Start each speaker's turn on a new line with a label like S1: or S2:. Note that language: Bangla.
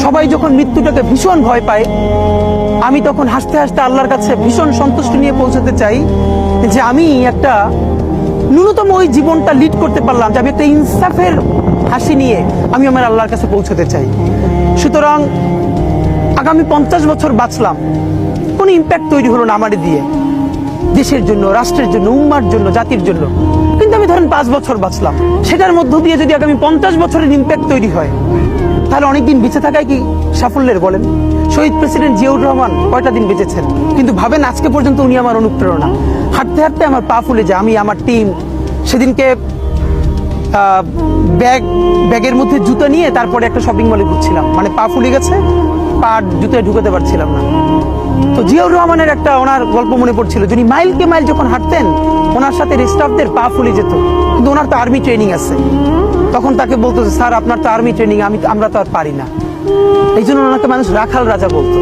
S1: সবাই যখন মৃত্যুটাকে ভীষণ ভয় পায়, আমি তখন হাসতে হাসতে আল্লাহর কাছে ভীষণ সন্তুষ্টি নিয়ে পৌঁছাতে চাই যে আমি একটা ন্যূনতম ওই জীবনটা লিড করতে পারলাম, যে আমি একটা ইনসাফের হাসি নিয়ে আমি আমার আল্লাহর কাছে পৌঁছাতে চাই। সুতরাং আগামী 50 বছর বাঁচলাম, কোনো ইম্প্যাক্ট তৈরি হলো না আমার দিয়ে, দেশের জন্য, রাষ্ট্রের জন্য, উম্মার জন্য, জাতির জন্য। কিন্তু আমি ধরেন 5 বছর বাঁচলাম, সেটার মধ্য দিয়ে যদি আগামী 50 বছরের ইম্প্যাক্ট তৈরি হয়, তাহলে অনেকদিন বেঁচে থাকায় কি সাফল্যের বলেন? শহীদ প্রেসিডেন্ট জিয়াউর রহমান কয়টা দিন বেঁচেছেন, কিন্তু ভাবেন আজকে পর্যন্ত উনি আমার অনুপ্রেরণা। হাঁটতে হাঁটতে আমার পা ফুলে যায়। আমি, আমার টিম সেদিনকে ব্যাগের মধ্যে জুতো নিয়ে তারপরে একটা শপিং মলে ঘুরছিলাম, মানে পা ফুলে গেছে, পা জুতোয় ঢুকাতে পারছিলাম না। তো জিয়াউর রহমানের একটা ওনার গল্প মনে পড়ছিল, যিনি মাইলকে মাইল যখন হাঁটতেন, ওনার সাথে স্টাফদের পা ফুলে যেত, কিন্তু ওনার তো আর্মি ট্রেনিং আছে। তখন তাকে বলতো যে স্যার আপনার তো আর্মি ট্রেনিং, আমরা তো আর পারি না। এই জন্য ওনাকে মানুষ রাখাল রাজা বলতো।